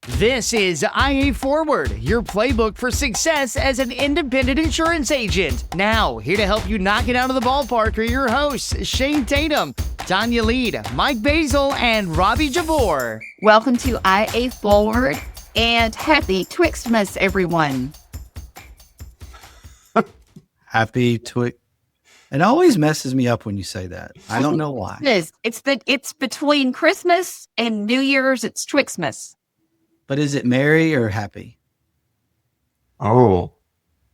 This is IA Forward, your playbook for success as an independent insurance agent. Now, here to help you knock it out of the ballpark are your hosts, Shane Tatum, Tanya Lead, Mike Basil, and Robbie Jabor. Welcome to IA Forward, and happy Twixmas, everyone. Happy Twix. It always messes me up when you say that. I don't know why. It's between Christmas and New Year's. It's Twixmas. But is it merry or happy? Oh.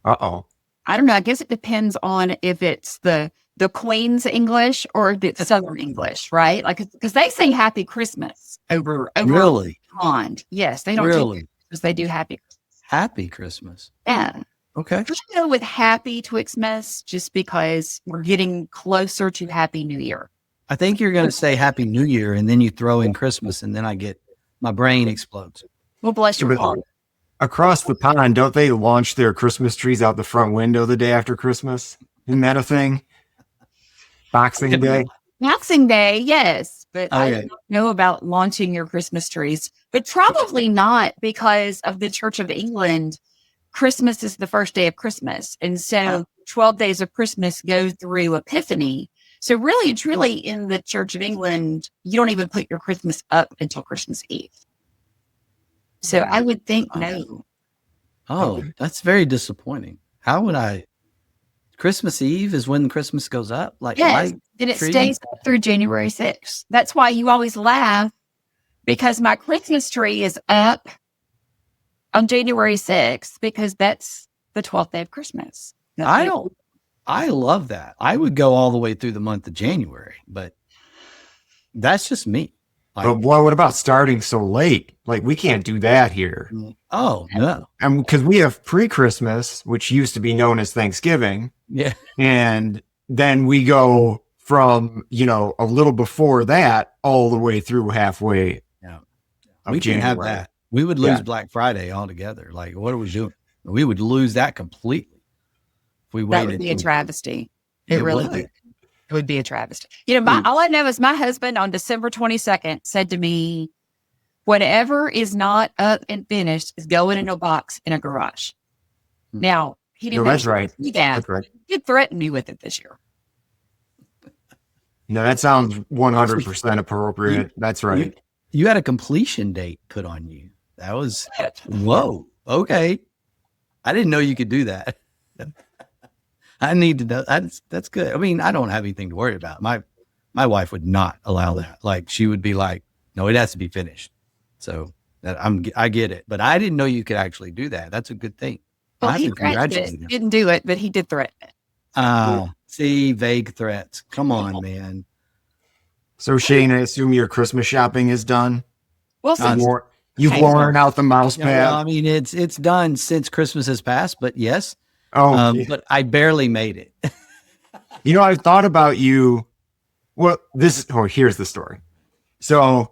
Uh-oh. I don't know. I guess it depends on if it's the Queen's English or the Southern English, right? Like, because they say Happy Christmas over Really? pond. Yes, they don't Really? do because they do Happy Christmas. Happy Christmas. Yeah. Okay. I'm going to go with Happy Twixmas just because we're getting closer to Happy New Year. I think you're going to say Happy New Year and then you throw in Christmas and then my brain explodes. Well, bless your heart. Across the pond, don't they launch their Christmas trees out the front window the day after Christmas? Isn't that a thing? Boxing Day? Boxing Day, yes, but I Okay. don't know about launching your Christmas trees, but probably not because of the Church of England. Christmas is the first day of Christmas. And so 12 days of Christmas go through Epiphany. So really, it's really in the Church of England, you don't even put your Christmas up until Christmas Eve. So I would think no. Oh, that's very disappointing. How would I? Christmas Eve is when Christmas goes up? Like, Yes, light and it tree? stays up through January 6th. That's why you always laugh, because my Christmas tree is up on January 6th because that's the 12th day of Christmas. I love that. I would go all the way through the month of January, but that's just me. But boy, what about starting so late? Like, we can't do that here. Oh, no. Because we have pre-Christmas, which used to be known as Thanksgiving. Yeah. And then we go from, a little before that all the way through halfway. Yeah. of We can have January. that. We would lose Yeah. Black Friday altogether. Like, what are we doing? We would lose that completely if we That waited. would be a till- travesty. It really would. would. It would be a travesty. All I know is my husband on December 22nd said to me, whatever is not up and finished is going in a box in a garage. Now, he didn't No, that's right. Yeah, That's right. he did threaten me with it this year. No, that sounds 100% appropriate. That's right. You had a completion date put on you. That was, whoa, okay. I didn't know you could do that. I need to know. That's good. I mean, I don't have anything to worry about. My wife would not allow that. Like, she would be like, no, it has to be finished. So I get it, but I didn't know you could actually do that. That's a good thing. Well, I have he to threatened congratulate it. him. Didn't do it, but he did threaten it. See, vague threats. Come on, man. So, Shane, I assume your Christmas shopping is done? We'll see. You've Okay. worn out the mouse Yeah, pad? well, I mean, it's done since Christmas has passed, but yes. But I barely made it. I've thought about you. Well, here's the story. So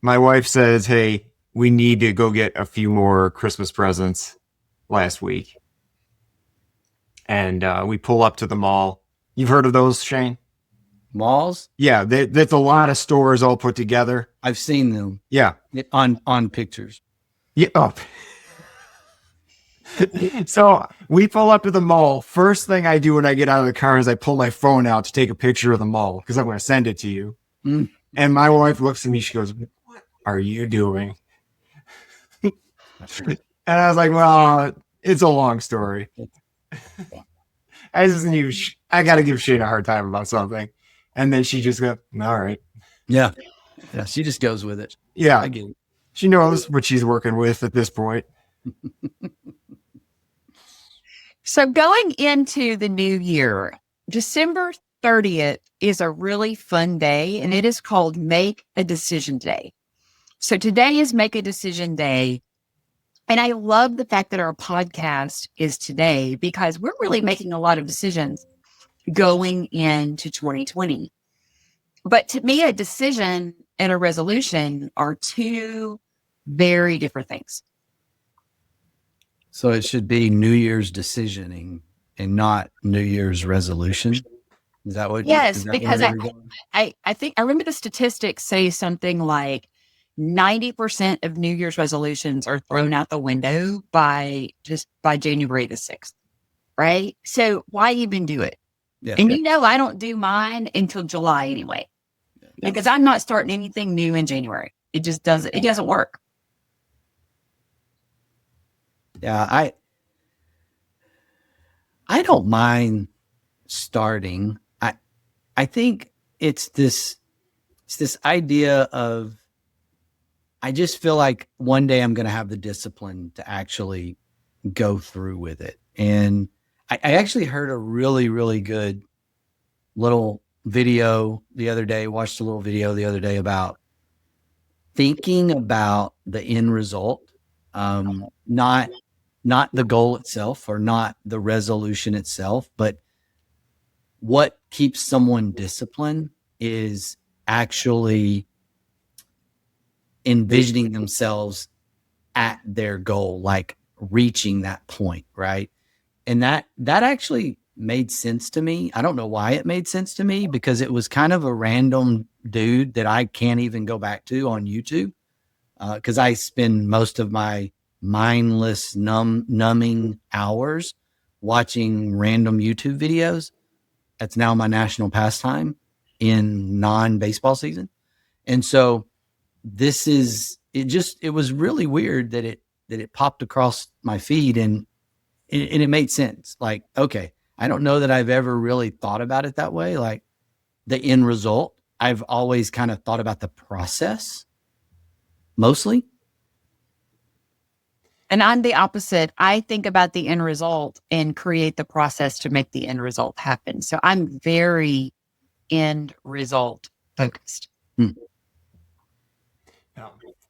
my wife says, hey, we need to go get a few more Christmas presents last week. And we pull up to the mall. You've heard of those, Shane? Malls, Yeah, that's a lot of stores all put together. I've seen them Yeah. on pictures. Yeah. Oh. So we pull up to the mall. First thing I do when I get out of the car is I pull my phone out to take a picture of the mall because I'm going to send it to you. Mm. And my wife looks at me. She goes, "What are you doing?" And I was like, "Well, it's a long story." I just knew I got to give Shane a hard time about something. And then she just goes, "All right." Yeah. Yeah. She just goes with it. Yeah. I get it. She knows what she's working with at this point. So going into the new year, December 30th is a really fun day, and it is called Make a Decision Day. So today is Make a Decision Day. And I love the fact that our podcast is today because we're really making a lot of decisions going into 2020. But to me, a decision and a resolution are two very different things. So it should be New Year's decisioning and not New Year's resolution. Is that what? Yes, is that because where you're going? I think I remember the statistics say something like 90% of New Year's resolutions are thrown out the window by January the 6th, right? So why even do it? Yeah. And I don't do mine until July anyway, because I'm not starting anything new in January. It just doesn't work. Yeah. I don't mind starting. I think it's this idea of, I just feel like one day I'm going to have the discipline to actually go through with it. And I actually heard a really, really good little video the other day, watched a little video the other day about thinking about the end result, not the goal itself or not the resolution itself, but what keeps someone disciplined is actually envisioning themselves at their goal, like reaching that point, right? And that actually made sense to me. I don't know why it made sense to me, because it was kind of a random dude that I can't even go back to on YouTube, because I spend most of my mindless numbing hours watching random YouTube videos. That's now my national pastime in non-baseball season. And so it was really weird that it popped across my feed, and it made sense. Like, okay, I don't know that I've ever really thought about it that way. Like the end result, I've always kind of thought about the process mostly. And I'm the opposite. I think about the end result and create the process to make the end result happen. So I'm very end result focused.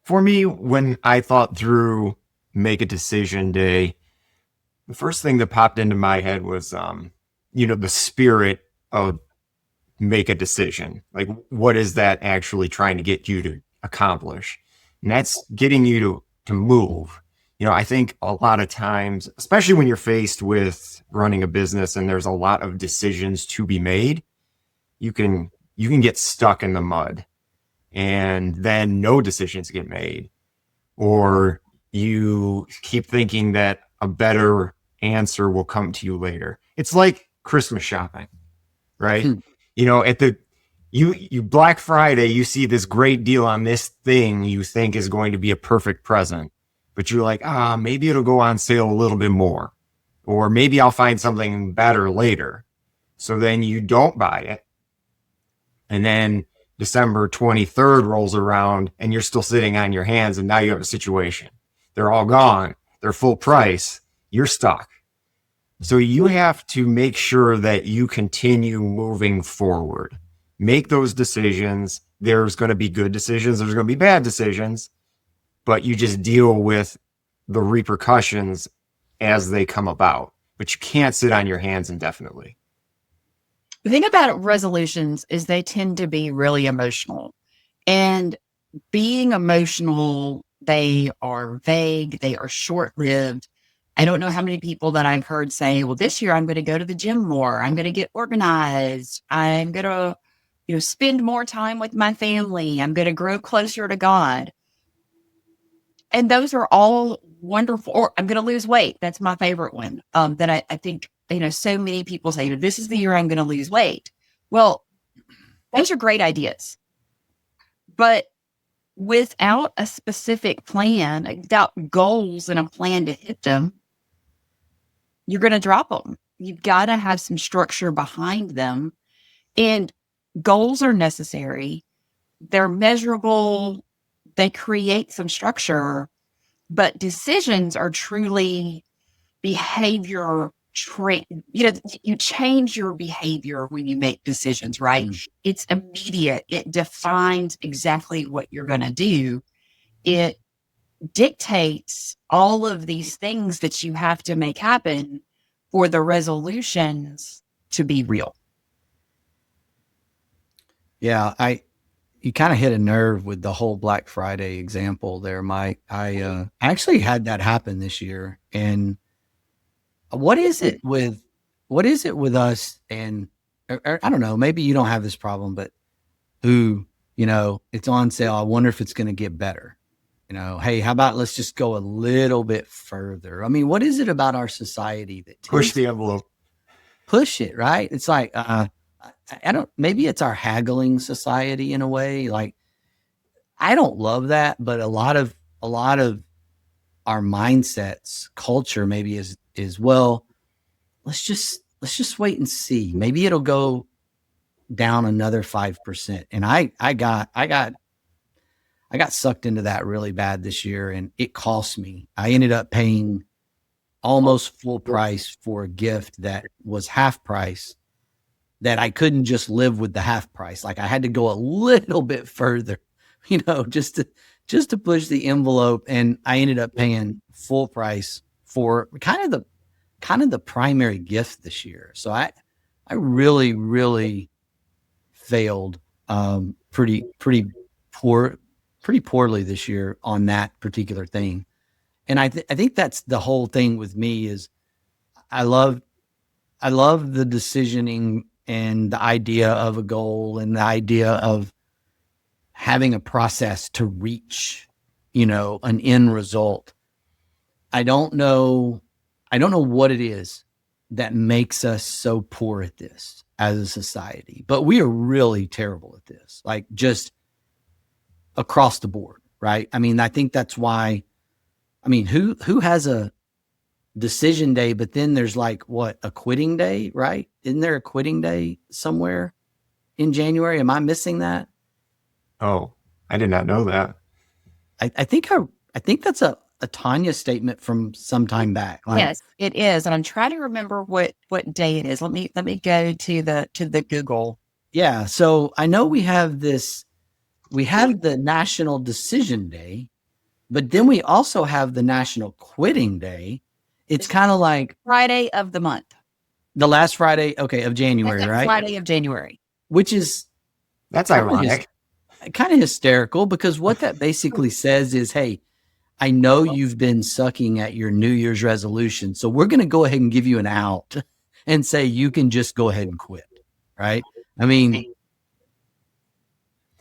For me, when I thought through make a decision day, the first thing that popped into my head was, the spirit of make a decision. Like, what is that actually trying to get you to accomplish? And that's getting you to move. I think a lot of times, especially when you're faced with running a business and there's a lot of decisions to be made, you can get stuck in the mud, and then no decisions get made, or you keep thinking that a better answer will come to you later. It's like Christmas shopping, right? At you Black Friday, you see this great deal on this thing you think is going to be a perfect present, but you're like, maybe it'll go on sale a little bit more, or maybe I'll find something better later. So then you don't buy it. And then December 23rd rolls around and you're still sitting on your hands, and now you have a situation. They're all gone. They're full price. You're stuck. So you have to make sure that you continue moving forward. Make those decisions. There's going to be good decisions. There's going to be bad decisions, but you just deal with the repercussions as they come about. But you can't sit on your hands indefinitely. The thing about resolutions is they tend to be really emotional. And being emotional, they are vague, they are short-lived. I don't know how many people that I've heard say, well, this year I'm going to go to the gym more. I'm going to get organized. I'm going to, spend more time with my family. I'm going to grow closer to God. And those are all wonderful. Or I'm going to lose weight. That's my favorite one. That I think, so many people say, this is the year I'm going to lose weight. Well, those are great ideas. But without a specific plan, without goals and a plan to hit them, you're going to drop them. You've got to have some structure behind them. And goals are necessary. They're measurable. They create some structure. But decisions are truly behavior you change your behavior when you make decisions, right? It's immediate. It defines exactly what you're going to do. It dictates all of these things that you have to make happen for the resolutions to be real. Yeah, you kind of hit a nerve with the whole Black Friday example there, Mike. I actually had that happen this year. And what is it with us? And or I don't know, maybe you don't have this problem, but who, it's on sale. I wonder if it's going to get better. Hey, how about let's just go a little bit further? I mean, what is it about our society that Push the envelope? push it, right? It's like, maybe it's our haggling society in a way. Like, I don't love that, but a lot of our mindsets, culture maybe is well, let's just wait and see. Maybe it'll go down another 5%. And I got sucked into that really bad this year, and it cost me. I ended up paying almost full price for a gift that was half price, that I couldn't just live with the half price. Like, I had to go a little bit further, just to push the envelope. And I ended up paying full price for kind of the primary gift this year. So I really, really failed pretty poorly this year on that particular thing. And I think that's the whole thing with me is I love the decisioning and the idea of a goal and the idea of having a process to reach, an end result. I don't know what it is that makes us so poor at this as a society, but we are really terrible at this, like just across the board, right? I mean, I think that's why, who has a decision day, but then there's like a quitting day, right? Isn't there a quitting day somewhere in January? Am I missing that? Oh, I did not know that. I think that's a Tanya statement from some time back. Like, Yes, it is. And I'm trying to remember what day it is. Let me go to the Google. Yeah. So I know we have the National Decision Day, but then we also have the National Quitting Day. It's kind of like Friday of the month. the last Friday, of January, right? Friday of January. Which is That's ironic. kind of hysterical, because what that basically says is, hey, I know you've been sucking at your New Year's resolution, so we're going to go ahead and give you an out and say you can just go ahead and quit, right? I mean,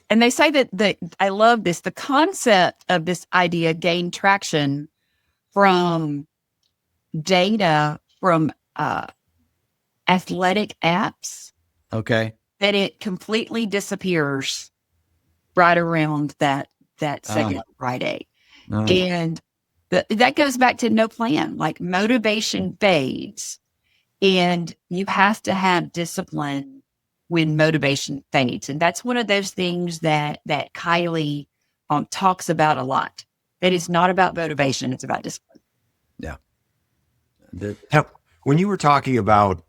and they say that I love this. The concept of this idea gained traction from data from athletic apps. okay. That it completely disappears right around that second Friday. And that goes back to no plan. Like, motivation fades, and you have to have discipline when motivation fades. And that's one of those things that Kylie talks about a lot. That it's not about motivation, it's about discipline. Yeah. Now, when you were talking about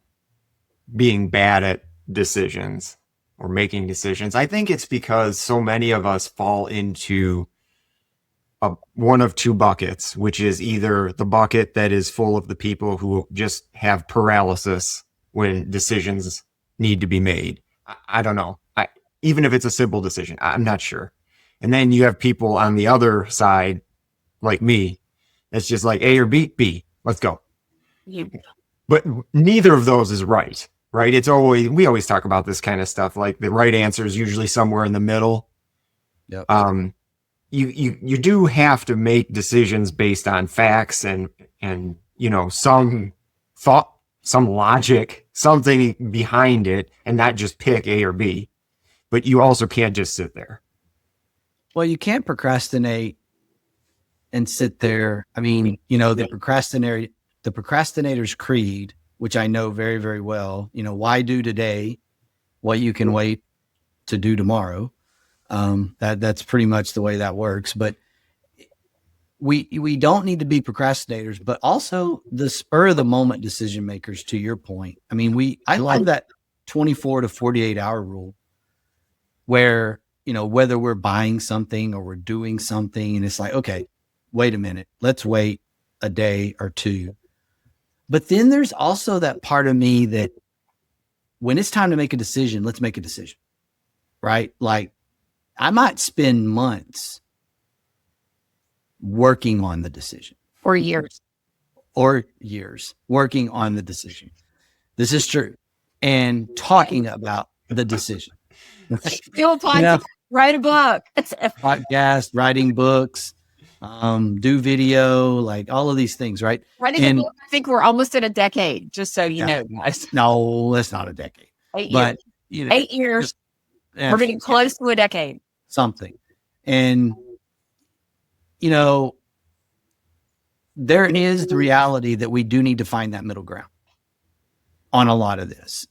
being bad at decisions or making decisions, I think it's because so many of us fall into one of two buckets, which is either the bucket that is full of the people who just have paralysis when decisions need to be made. I don't know. Even if it's a simple decision, I'm not sure. And then you have people on the other side, like me, it's just like A or B, let's go. But neither of those is right? It's we always talk about this kind of stuff. Like, the right answer is usually somewhere in the middle. Yep. You do have to make decisions based on facts and some thought, some logic, something behind it, and not just pick A or B. But you also can't just sit there. Well, you can't procrastinate and sit there. I mean, the procrastinator's creed, which I know very, very well, why do today what you can wait to do tomorrow? That's pretty much the way that works. But we don't need to be procrastinators, but also the spur of the moment decision makers, to your point. I mean, I love that 24 to 48 hour rule, where, whether we're buying something or we're doing something, and it's like, okay, wait a minute, let's wait a day or two. But then there's also that part of me that when it's time to make a decision, let's make a decision, right? Like, I might spend months working on the decision. Or years. Working on the decision. This is true. And talking about the decision. Still applying. Write a book. podcast, writing books, do video, like all of these things, right? Writing a And book, I think we're almost in a decade, just so you yeah, know, guys. no, that's not a decade, 8 years. but you know, 8 years. yeah, We're getting close to a decade. something. And, you know, there is the reality that we do need to find that middle ground on a lot of this.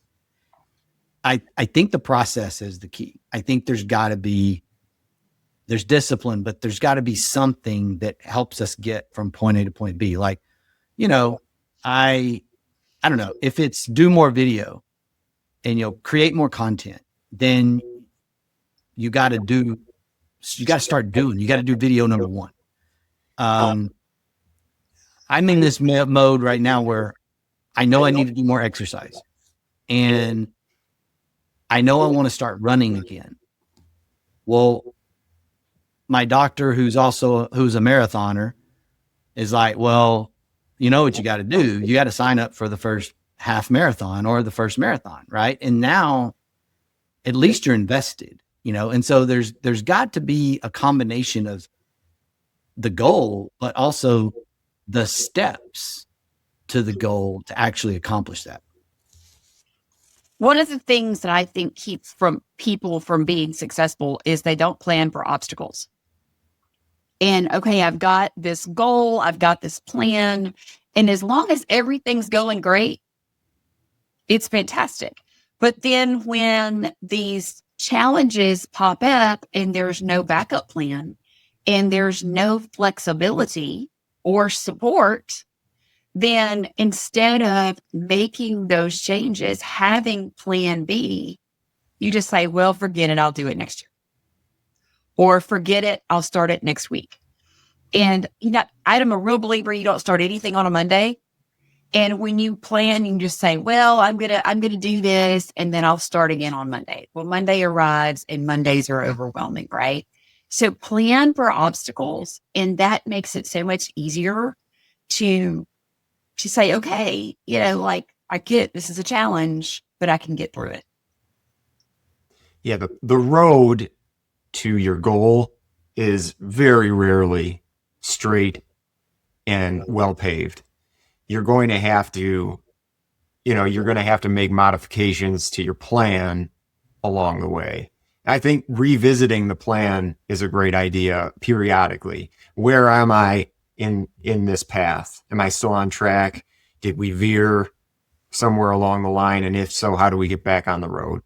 I think the process is the key. I think there's discipline, but there's got to be something that helps us get from point A to point B. Like, you know, I don't know if it's do more video and create more content, then you got to start doing, you got to do video number one. I'm in this mode right now where I know I need to do more exercise, and I know I want to start running again. Well, my doctor, who's a marathoner, is like, well, you know what you got to do? You got to sign up for the first half marathon or the first marathon, right? And now at least you're invested, and so there's got to be a combination of the goal, but also the steps to the goal to actually accomplish that. One of the things that I think keeps people from being successful is they don't plan for obstacles. And okay, I've got this goal, I've got this plan, and as long as everything's going great, it's fantastic. But then when these challenges pop up and there's no backup plan and there's no flexibility or support, then instead of making those changes, having plan B, you just say, well, forget it, I'll do it next year. Or forget it, I'll start it next week. And I'm a real believer you don't start anything on a Monday. And when you plan, you just say, well, I'm gonna do this, and then I'll start again on Monday. Well, Monday arrives and Mondays are overwhelming, right? So plan for obstacles, and that makes it so much easier to say, okay, I get this is a challenge, but I can get through it. Yeah, the road to your goal is very rarely straight and well paved. You're going to have to, make modifications to your plan along the way. I think revisiting the plan is a great idea periodically. Where am I in this path? Am I still on track? Did we veer somewhere along the line? And if so, how do we get back on the road?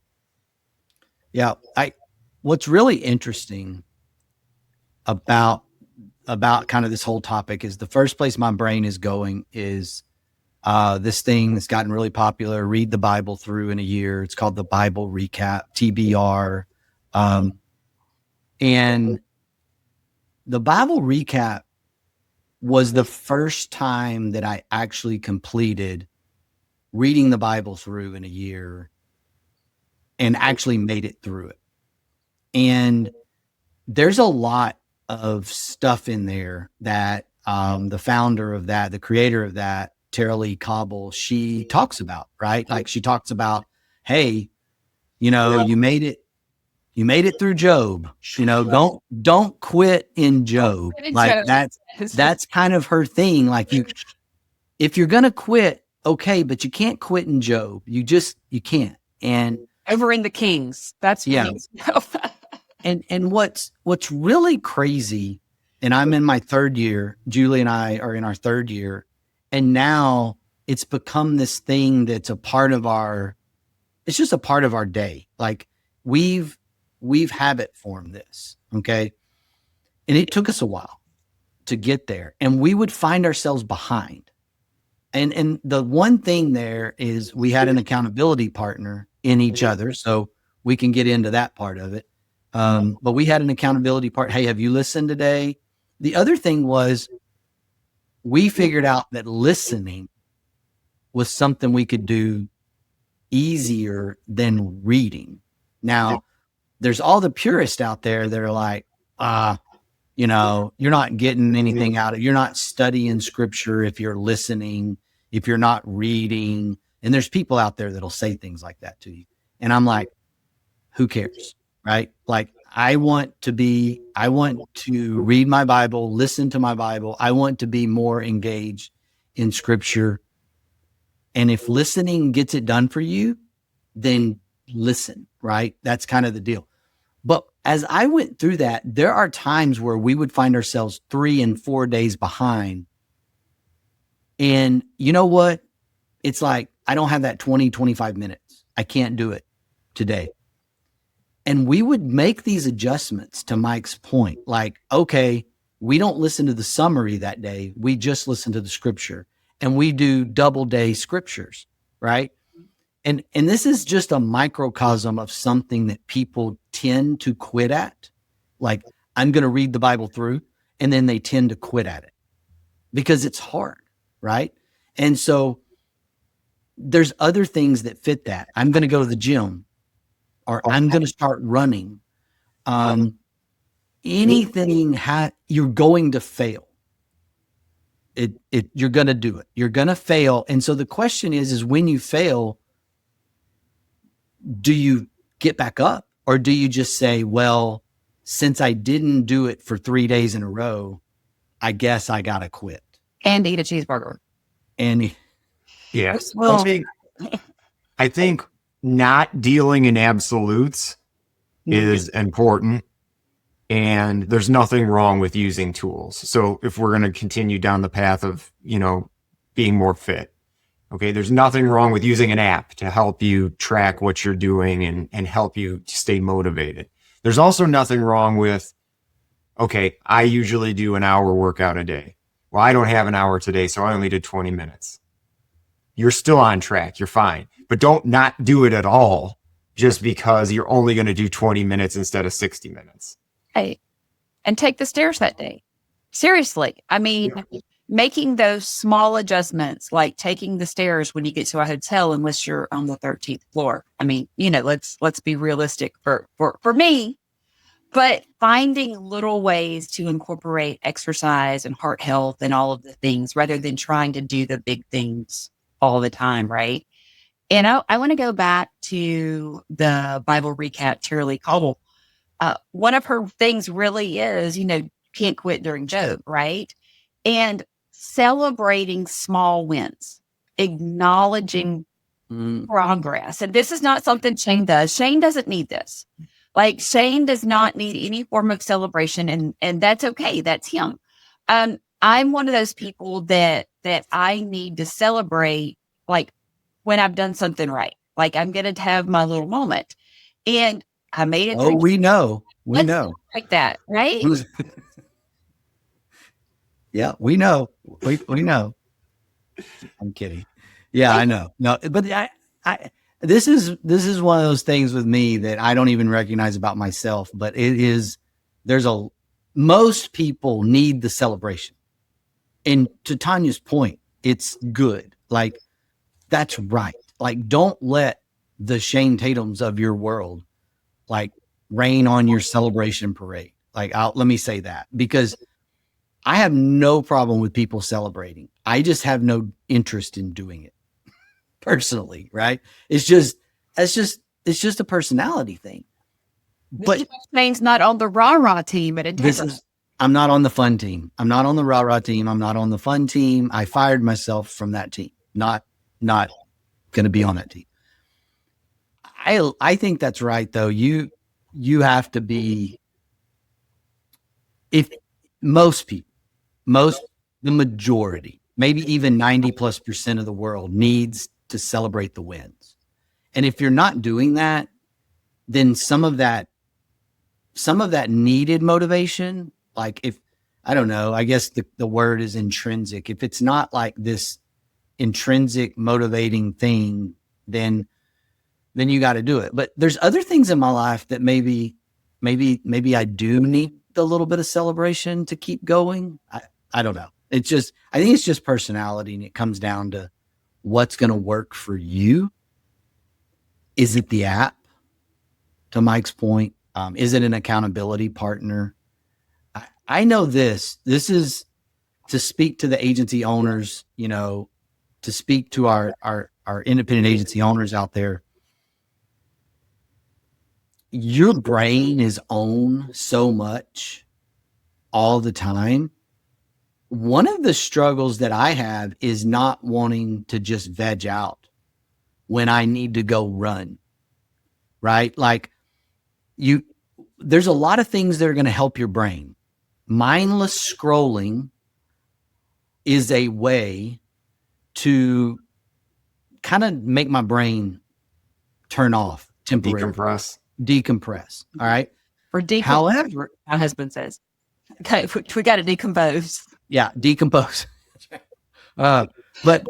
Yeah. What's really interesting about kind of this whole topic is the first place my brain is going is this thing that's gotten really popular. Read the Bible through in a year. It's called the Bible Recap, TBR. And the Bible Recap was the first time that I actually completed reading the Bible through in a year and actually made it through it. And there's a lot of stuff in there that the founder of that, the creator of that, Tara Lee Cobble, she talks about, right? Like she talks about, hey, you made it through Job. Don't quit in Job. Like that's kind of her thing. Like if you're gonna quit, okay, but you can't quit in Job. You can't. And over in the Kings, that's And what's really crazy, and I'm in my third year, Julie and I are in our third year, and now it's become this thing that's it's just a part of our day. Like we've habit formed this, okay? And it took us a while to get there, and we would find ourselves behind. And the one thing there is we had an accountability partner in each other, so we can get into that part of it. But we had an accountability part. Hey, have you listened today? The other thing was we figured out that listening was something we could do easier than reading. Now, there's all the purists out there that are like, you're not getting anything out of it. You're not studying scripture if you're listening, if you're not reading. And there's people out there that'll say things like that to you. And I'm like, who cares? Right? Like I want to read my Bible, listen to my Bible. I want to be more engaged in scripture. And if listening gets it done for you, then listen, right? That's kind of the deal. But as I went through that, there are times where we would find ourselves 3 and 4 days behind. And you know what? It's like, I don't have that 20, 25 minutes. I can't do it today. And we would make these adjustments to Mike's point. Like, okay, we don't listen to the summary that day. We just listen to the scripture, and we do double day scriptures, right? And this is just a microcosm of something that people tend to quit at. Like, I'm going to read the Bible through, and then they tend to quit at it because it's hard, right? And so there's other things that fit that. I'm going to go to the gym, or I'm going to start running. Anything you're going to fail. You're going to do it. You're going to fail. And so the question is when you fail, do you get back up, or do you just say, well, since I didn't do it for 3 days in a row, I guess I got to quit And eat a cheeseburger. and Yeah. Well, I think not dealing in absolutes is important, and there's nothing wrong with using tools. So if we're going to continue down the path of, being more fit, okay, there's nothing wrong with using an app to help you track what you're doing and help you to stay motivated. There's also nothing wrong with, okay, I usually do an hour workout a day. Well, I don't have an hour today, so I only did 20 minutes. You're still on track. You're fine. But don't not do it at all just because you're only going to do 20 minutes instead of 60 minutes. hey, and take the stairs that day. Seriously. I mean, making those small adjustments, like taking the stairs when you get to a hotel, unless you're on the 13th floor. I mean, let's be realistic for me, but finding little ways to incorporate exercise and heart health and all of the things rather than trying to do the big things all the time. Right. And I want to go back to the Bible recap, Tara Caudill. One of her things really is, can't quit during Job, right? And celebrating small wins, acknowledging progress. And this is not something Shane does. Shane doesn't need this. Like, Shane does not need any form of celebration, and that's okay. That's him. I'm one of those people that I need to celebrate, like, when I've done something right. Like, I'm going to have my little moment. And I made it. Oh, we know. We know. Like that, right? Yeah, we know. We know. I'm kidding. Yeah, I know. No, but this is one of those things with me that I don't even recognize about myself, but most people need the celebration. And to Tanya's point, it's good. Like, that's right. Like, don't let the Shane Tatums of your world, like, rain on your celebration parade. Like, let me say that, because I have no problem with people celebrating. I just have no interest in doing it personally. Right. It's just a personality thing. But Shane's not on the rah-rah team at Integra. I'm not on the fun team. I'm not on the rah-rah team. I'm not on the fun team. I fired myself from that team. Not going to be on that team. I think that's right, though. You have to be, if the majority, maybe even 90+% of the world needs to celebrate the wins. And if you're not doing that, then some of that needed motivation, like, if, I don't know, I guess the word is intrinsic. If it's not like this intrinsic motivating thing, then you got to do it. But there's other things in my life that maybe I do need a little bit of celebration to keep going. I don't know. I think it's just personality, and it comes down to what's going to work for you. Is it the app? To Mike's point, is it an accountability partner? I know this is to speak to the agency owners, to speak to our independent agency owners out there. your brain is on so much all the time. One of the struggles that I have is not wanting to just veg out when I need to go run, right? Like there's a lot of things that are going to help your brain. Mindless scrolling is a way to kind of make my brain turn off temporarily. Decompress. All right. For However, my husband says, okay, we got to decompose. Yeah, decompose. But if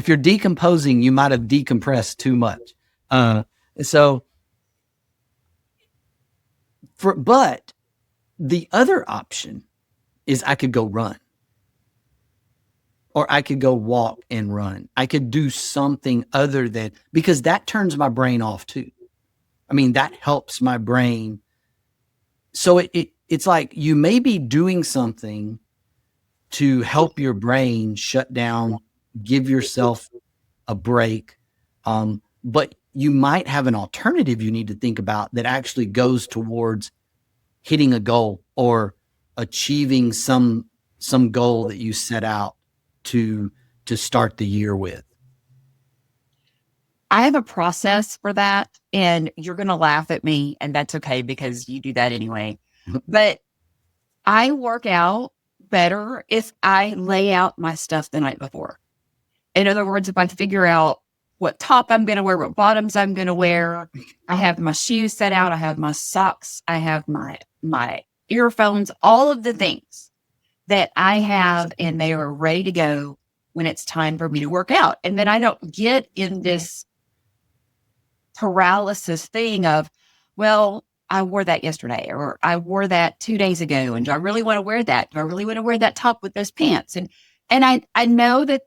you're decomposing, you might have decompressed too much. But the other option is I could go run, or I could go walk and run. I could do something other than, because that turns my brain off too. I mean, that helps my brain. So it's like you may be doing something to help your brain shut down, give yourself a break. But you might have an alternative you need to think about that actually goes towards hitting a goal or achieving some goal that you set out to start the year with. I have a process for that, and you're going to laugh at me, and that's okay because you do that anyway. But I work out better if I lay out my stuff the night before. In other words, if I figure out what top I'm going to wear, what bottoms I'm going to wear, I have my shoes set out, I have my socks, I have my earphones, all of the things that I have, and they are ready to go when it's time for me to work out. And then I don't get in this paralysis thing of, well, I wore that yesterday, or I wore that 2 days ago. And do I really want to wear that? Do I really want to wear that top with those pants? And I know that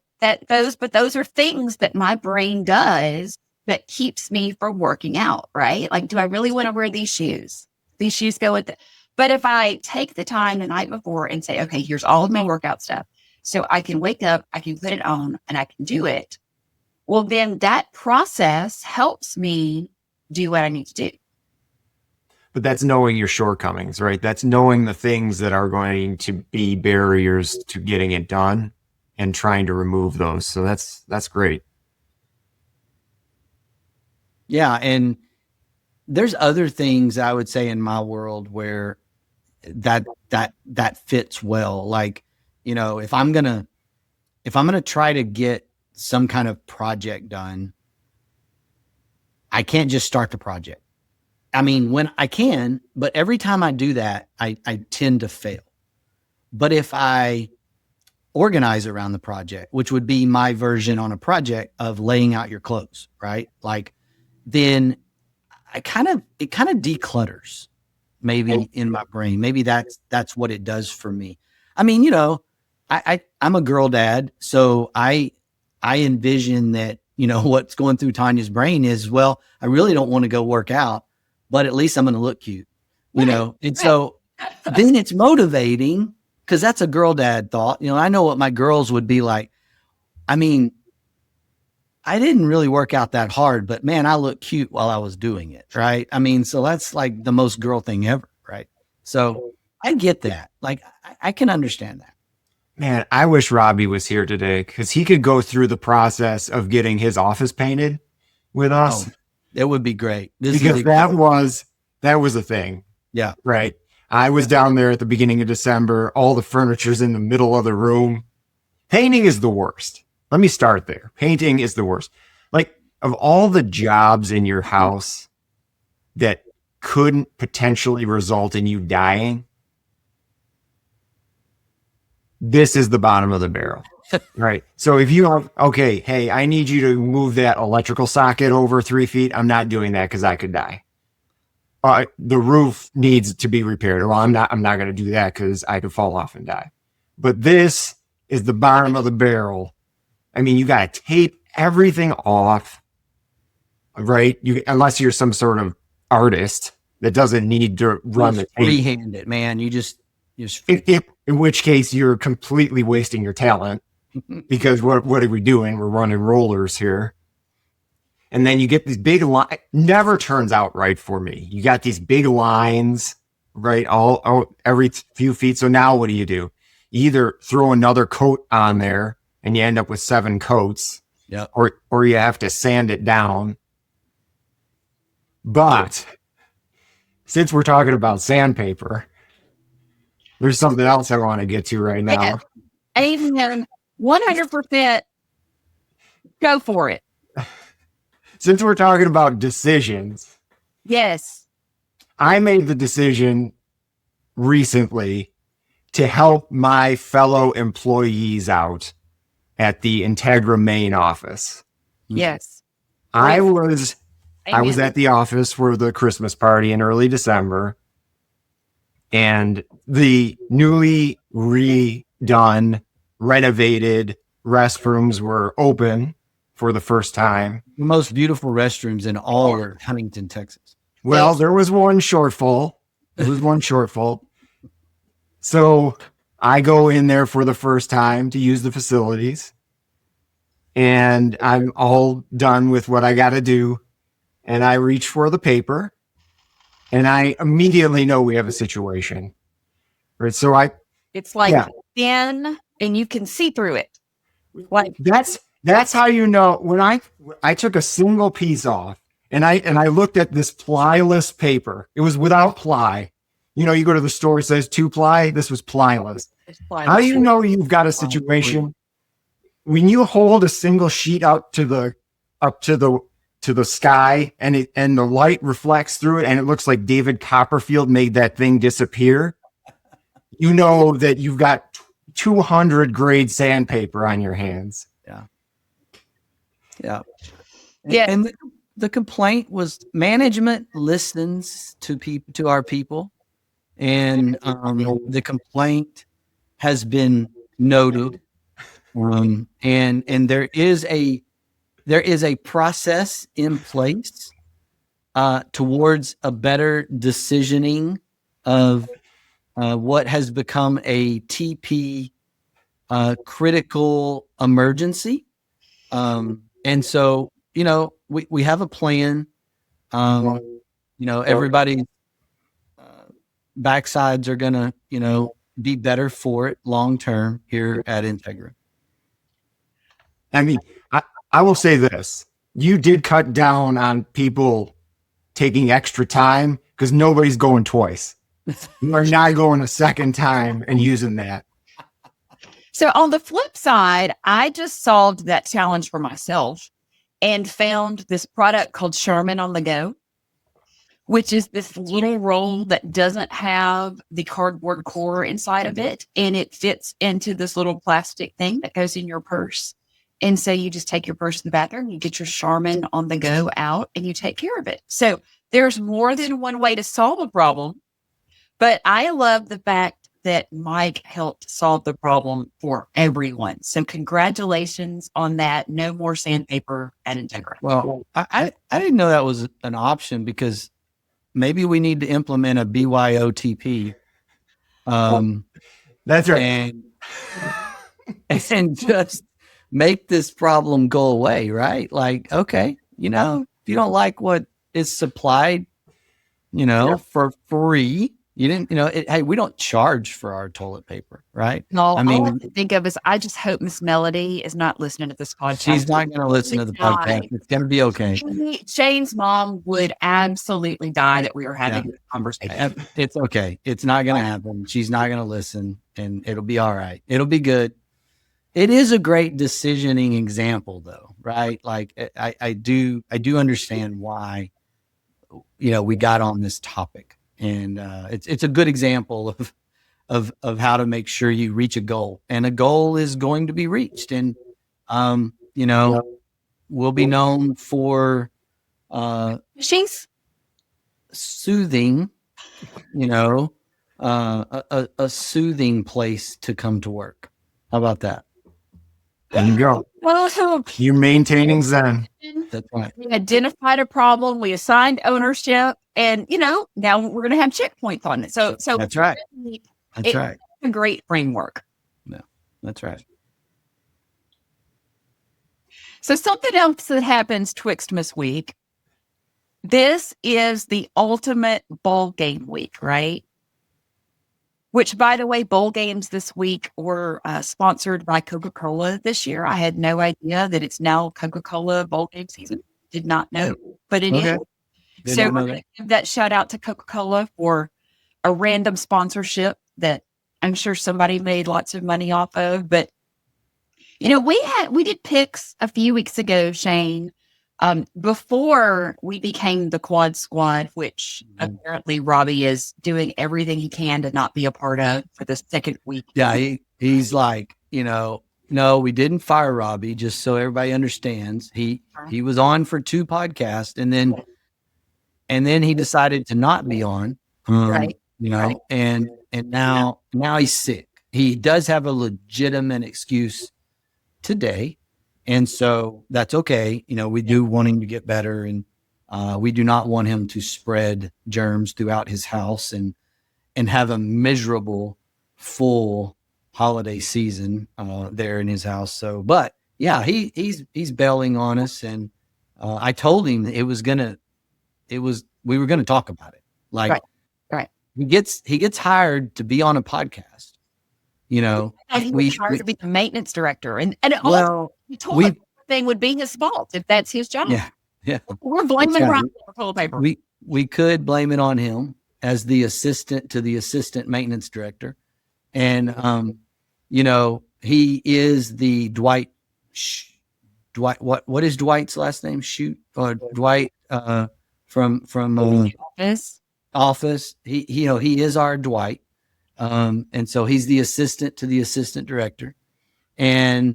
those are things that my brain does that keeps me from working out, right? Like, do I really want to wear these shoes? These shoes go with it. But if I take the time the night before and say, okay, here's all of my workout stuff, so I can wake up, I can put it on, and I can do it. Well, then that process helps me do what I need to do. But that's knowing your shortcomings, right? That's knowing the things that are going to be barriers to getting it done and trying to remove those. So that's great. Yeah. And there's other things I would say in my world where that fits well. Like, if I'm going to try to get some kind of project done, I can't just start the project. I mean, when I can, but every time I do that, I tend to fail. But if I organize around the project, which would be my version on a project of laying out your clothes, right? Like, then it kind of declutters maybe in my brain. Maybe that's what it does for me. I mean, I'm a girl dad, so I envision that, what's going through Tanya's brain is, well, I really don't want to go work out, but at least I'm going to look cute, And so then it's motivating because that's a girl dad thought. I know what my girls would be like. I mean, I didn't really work out that hard, but man, I look cute while I was doing it. Right. I mean, so that's like the most girl thing ever. Right. So I get that. Like, I can understand that. Man, I wish Robbie was here today because he could go through the process of getting his office painted with us. Oh, it would be great. Because that was a thing. Yeah. Right. I was down there at the beginning of December. All the furniture's in the middle of the room. Painting is the worst. Let me start there. Painting is the worst. Like, of all the jobs in your house that couldn't potentially result in you dying, this is the bottom of the barrel. Right. So if you have, okay, hey, I need you to move that electrical socket over 3 feet. I'm not doing that because I could die. The roof needs to be repaired. Well, I'm not going to do that because I could fall off and die. But this is the bottom of the barrel. I mean, you got to tape everything off, right? Unless you're some sort of artist that doesn't need to run the tape. Freehand it, man. You just in which case you're completely wasting your talent because what are we doing? We're running rollers here. And then you get these big lines. Never turns out right for me. You got these big lines, right? All every few feet. So now what do? You either throw another coat on there and you end up with 7 coats. Yep. Or you have to sand it down. But since we're talking about sandpaper, there's something else I want to get to right now. Amen. 100%. Go for it. Since we're talking about decisions, Yes. I made the decision recently to help my fellow employees out at the Integra main office. Yes. I was Amen. at the office for the Christmas party in early December, and the newly redone, renovated restrooms were open for the first time. The most beautiful restrooms in all of Huntington, Texas. Well, there was one shortfall. So I go in there for the first time to use the facilities, and I'm all done with what I got to do. And I reach for the paper, and I immediately know we have a situation. Right. So It's like Yeah. thin and you can see through it. Like, that's how you know. When I took a single piece off, and I looked at this plyless paper. It was without ply. You know, you go to the store, it says 2-ply. This was plyless. How do you know you've got a situation when you hold a single sheet out to the sky, and the light reflects through it, and it looks like David Copperfield made that thing disappear? You know that you've got 200 grade sandpaper on your hands. Yeah. Yeah. And the complaint was management listens to our people, and the complaint has been noted. And there is a process in place towards a better decisioning of what has become a TP critical emergency. And so, we have a plan. Everybody's backsides are going to, be better for it long term here at Integra. I mean, I will say this. You did cut down on people taking extra time, because nobody's going twice. You are not going a second time and using that. so on the flip side, I just solved that challenge for myself and found this product called Sherman on the Go, which is this little roll that doesn't have the cardboard core inside of it. And it fits into this little plastic thing that goes in your purse. And so you just take your purse in the bathroom, you get your Charmin on the go out, and you take care of it. So there's more than one way to solve a problem. But I love the fact that Mike helped solve the problem for everyone. So congratulations on that. No more sandpaper at Integra. Well, I didn't know that was an option, because maybe we need to implement a BYOTP. That's right. And just make this problem go away, right? Like, okay, if you don't like what is supplied, for free, you didn't, hey, we don't charge for our toilet paper, right? No, all I can think of is I just hope Miss Melody is not listening to this podcast. She's not going to listen to the podcast. It's going to be okay. Shane's mom would absolutely die that we were having this conversation. It's okay. It's not going to happen. She's not going to listen, and it'll be all right. It'll be good. It is a great decisioning example, though, right? Like I do understand why, we got on this topic, and it's a good example of how to make sure you reach a goal, and a goal is going to be reached, and we'll be known for She's soothing, a soothing place to come to work. How about that? There you go. well, You're maintaining Zen. That's right. we identified a problem, we assigned ownership, and now we're going to have checkpoints on it. So That's right. That's right. A great framework. That's right. So something else that happens Twixtmas week. This is the ultimate bowl game week, right? Which, by the way, bowl games this week were sponsored by Coca-Cola this year. I had no idea that it's now Coca-Cola bowl game season. Did not know, but it is. Okay. Did So not we're know going that. to give that shout out to Coca-Cola for a random sponsorship that I'm sure somebody made lots of money off of. But, we did picks a few weeks ago, Shane, before we became the Quad Squad, which apparently Robbie is doing everything he can to not be a part of for the second week. Yeah, he's like, no, we didn't fire Robbie, just so everybody understands. He was on for 2 podcasts and then he decided to not be on. Right. Right. And now he's sick. He does have a legitimate excuse today. And so that's okay. We do want him to get better, and we do not want him to spread germs throughout his house and have a miserable full holiday season there in his house. So, but yeah, he's bailing on us, and I told him we were gonna talk about it. Like, right. He gets hired to be on a podcast. And he was hired to be the maintenance director, and he told him thing would be his fault if that's his job. Yeah. We're blaming Robbie for toilet paper. We could blame it on him as the assistant to the assistant maintenance director. And, he is the Dwight, what is Dwight's last name? Dwight, from Office. He is our Dwight. And so he's the assistant to the assistant director. And,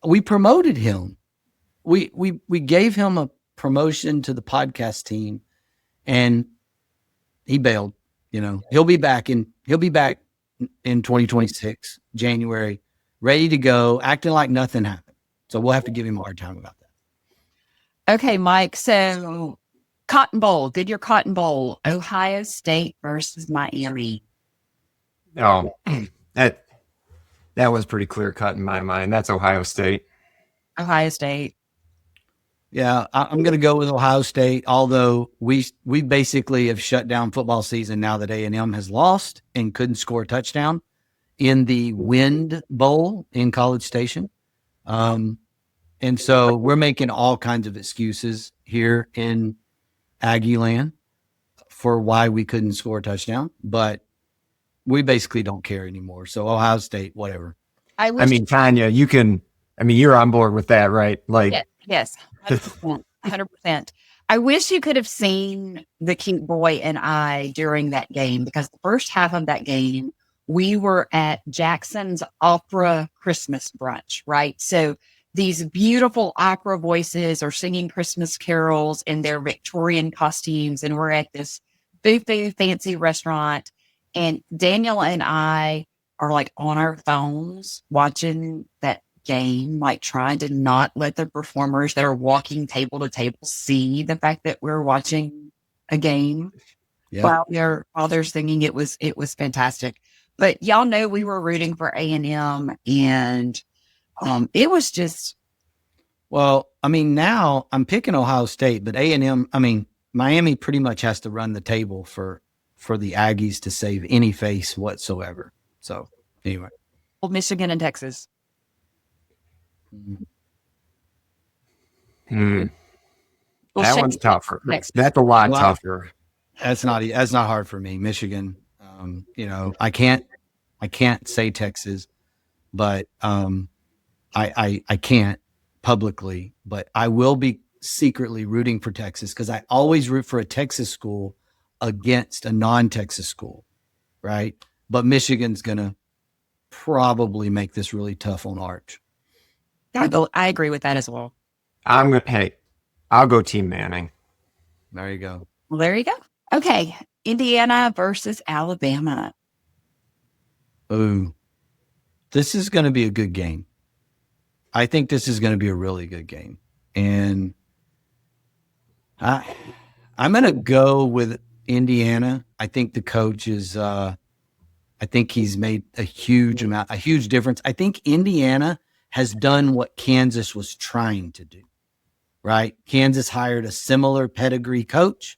we promoted him. We gave him a promotion to the podcast team, and he bailed. He'll be back in 2026, January, ready to go, acting like nothing happened. So we'll have to give him a hard time about that. Okay, Mike. So Cotton Bowl, did your Cotton Bowl, Ohio State versus Miami. Oh, that was pretty clear cut in my mind. That's Ohio State. Ohio State. Yeah, I'm going to go with Ohio State, although we basically have shut down football season now that A&M has lost and couldn't score a touchdown in the Wind Bowl in College Station. And so we're making all kinds of excuses here in Aggie land for why we couldn't score a touchdown, but we basically don't care anymore. So Ohio State, whatever. Tanya, you're on board with that, right? Like, yes, 100%. I wish you could have seen the cute boy and I during that game, because the first half of that game, we were at Jackson's Opera Christmas brunch, right? So these beautiful opera voices are singing Christmas carols in their Victorian costumes, and we're at this buffet fancy restaurant, and Daniel and I are like on our phones watching that game, like trying to not let the performers that are walking table to table see the fact that we're watching a game while they're singing. It was fantastic. But y'all know we were rooting for A&M, and it was just. Well, now I'm picking Ohio State, but A&M, Miami pretty much has to run the table for the Aggies to save any face whatsoever. So anyway. Michigan and Texas. Well, that one's tougher. Next. That's a lot tougher. That's not hard for me. Michigan, I can't say Texas, but I can't publicly, but I will be secretly rooting for Texas, because I always root for a Texas school against a non-Texas school, right? But Michigan's gonna probably make this really tough on Arch. I agree with that as well. I'll go Team Manning. There you go. Well, there you go. Okay, Indiana versus Alabama. Ooh, this is going to be a good game. I think this is going to be a really good game, and I'm going to go with Indiana. I think the coach is. I think he's made a huge difference. I think Indiana has done what Kansas was trying to do, right? Kansas hired a similar pedigree coach.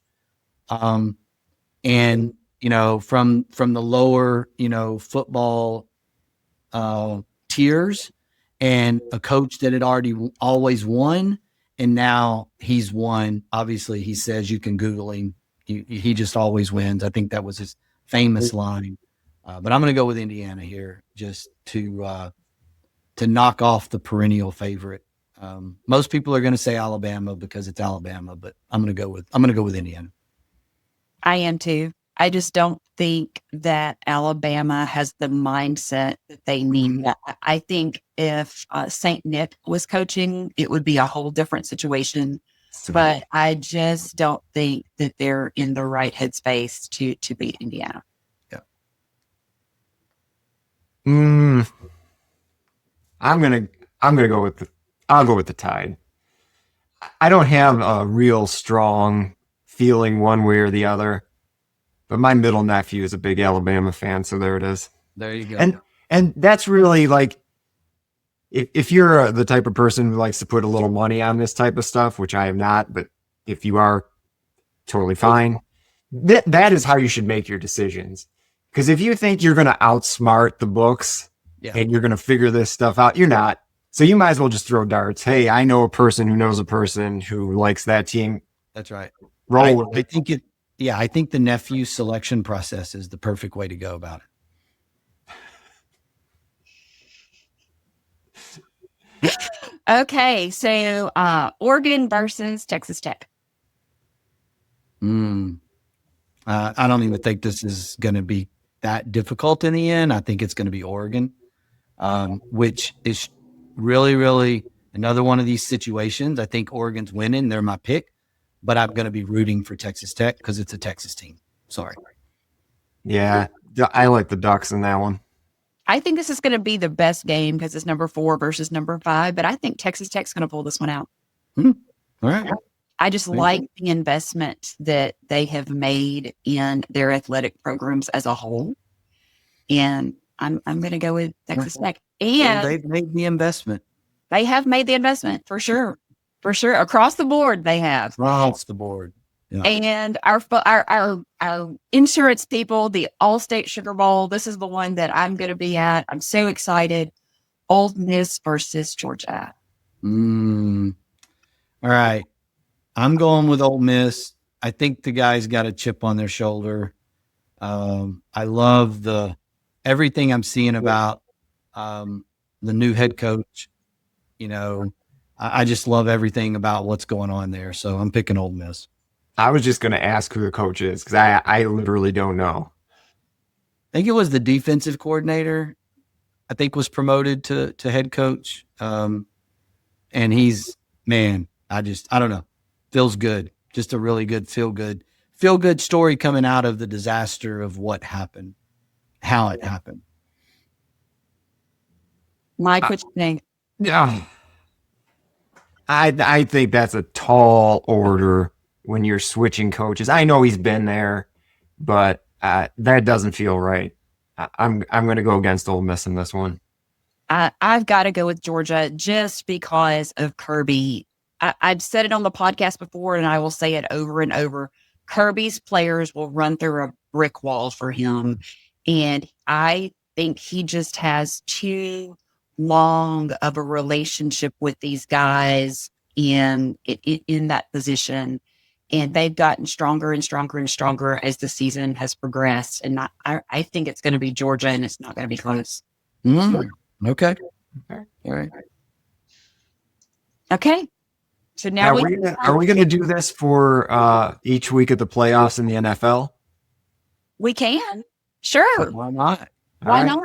And, from the lower, football tiers, and a coach that had always won. And now he's won. Obviously, he says you can Google him. He just always wins. I think that was his famous line. But I'm going to go with Indiana here, just to knock off the perennial favorite. Most people are going to say Alabama because it's Alabama, but I'm going to go with Indiana. I am too. I just don't think that Alabama has the mindset that they need. I think if St. Nick was coaching, it would be a whole different situation. But I just don't think that they're in the right headspace to beat Indiana. Yeah. I'll go with the Tide. I don't have a real strong feeling one way or the other, but my middle nephew is a big Alabama fan, so there it is. There you go. And that's really like, if you're the type of person who likes to put a little money on this type of stuff, which I am not, but if you are, totally fine. That is how you should make your decisions. Because if you think you're going to outsmart the books and you're going to figure this stuff out, you're not. So you might as well just throw darts. Hey, I know a person who knows a person who likes that team. That's right. Roll with it. I think the nephew selection process is the perfect way to go about it. Okay, so Oregon versus Texas Tech. I don't even think this is going to be that difficult in the end. I think it's going to be Oregon, which is really, really another one of these situations. I think Oregon's winning. They're my pick, but I'm going to be rooting for Texas Tech because it's a Texas team. Sorry. Yeah, I like the Ducks in that one. I think this is going to be the best game because it's number 4 versus number 5, but I think Texas Tech's going to pull this one out. All right. I just like the investment that they have made in their athletic programs as a whole. And I'm going to go with Texas Tech. And they've made the investment. They have made the investment for sure. For sure. Across the board, they have. Across the board. Yeah. And our insurance people, the All-State Sugar Bowl, this is the one that I'm going to be at. I'm so excited. Ole Miss versus Georgia. All right. I'm going with Ole Miss. I think the guys got a chip on their shoulder. I love everything I'm seeing about the new head coach. I just love everything about what's going on there. So I'm picking Ole Miss. I was just going to ask who the coach is because I literally don't know. I think it was the defensive coordinator. I think was promoted to head coach. And he's, man, I don't know. Feels good. Just a really good feel good story coming out of the disaster of what happened, how it happened. Mike, what you think? Yeah. I think that's a tall order when you're switching coaches. I know he's been there, but that doesn't feel right. I'm going to go against Ole Miss in this one. I've got to go with Georgia just because of Kirby. I've said it on the podcast before, and I will say it over and over. Kirby's players will run through a brick wall for him. And I think he just has too long of a relationship with these guys in that position. And they've gotten stronger and stronger and stronger as the season has progressed. And I think it's going to be Georgia, and it's not going to be close. Okay. All right. Okay. So now are we going to do this for each week of the playoffs in the NFL? We can. Sure. Why not? Why not?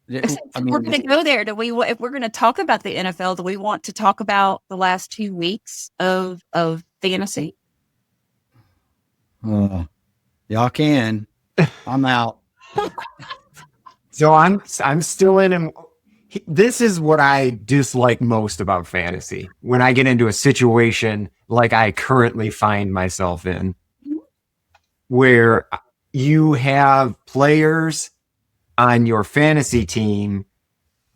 We're going to go there. If we're going to talk about the NFL, do we want to talk about the last 2 weeks of fantasy? Y'all can. I'm out. So I'm still in him. This is what I dislike most about fantasy. When I get into a situation like I currently find myself in, where you have players on your fantasy team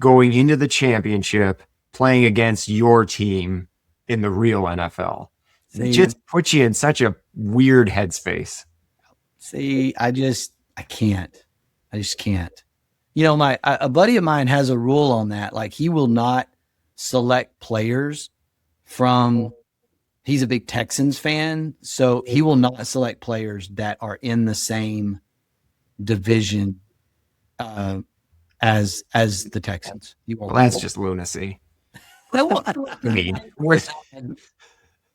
going into the championship playing against your team in the real NFL. It just puts you in such a weird headspace. See, I can't. I just can't. You know, a buddy of mine has a rule on that. Like, he will not select players from. He's a big Texans fan, so he will not select players that are in the same division as the Texans. Well, that's just lunacy.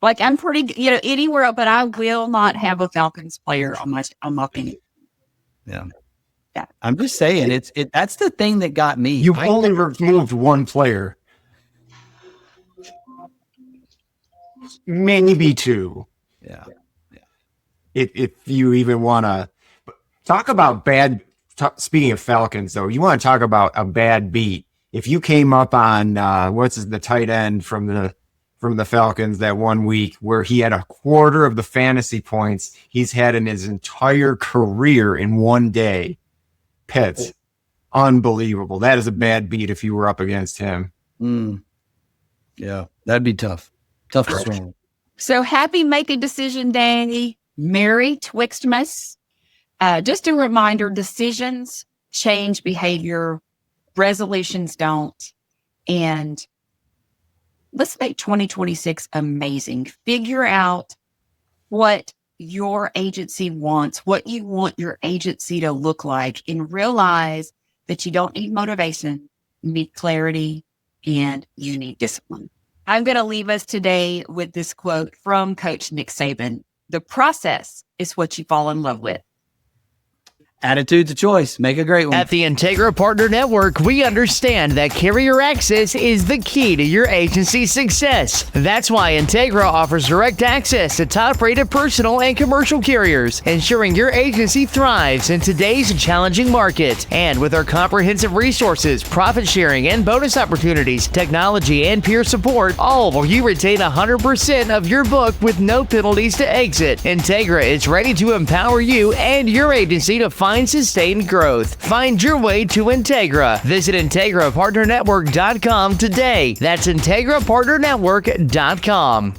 Like, I'm pretty, anywhere, but I will not have a Falcons player on my team. Yeah. I'm just saying, that's the thing that got me. You've only removed one player. Maybe two. Yeah. If you even want to talk about speaking of Falcons, though, you want to talk about a bad beat. If you came up on the tight end from the Falcons that one week where he had a quarter of the fantasy points he's had in his entire career in one day, Pitts, unbelievable. That is a bad beat if you were up against him. Yeah, that'd be tough. Tough to swallow. So happy Make a Decision Day. Merry Twixtmas. Just a reminder, decisions change behavior. Resolutions don't. And let's make 2026 amazing. Figure out what your agency wants, what you want your agency to look like, and realize that you don't need motivation, you need clarity, and you need discipline. I'm going to leave us today with this quote from Coach Nick Saban. The process is what you fall in love with. Attitude's a choice. Make a great one. At the Integra Partner Network, we understand that carrier access is the key to your agency's success. That's why Integra offers direct access to top-rated personal and commercial carriers, ensuring your agency thrives in today's challenging market. And with our comprehensive resources, profit sharing and bonus opportunities, technology and peer support, all while you retain 100% of your book with no penalties to exit. Integra is ready to empower you and your agency to find sustained growth. Find your way to Integra. Visit IntegraPartnerNetwork.com today. That's IntegraPartnerNetwork.com.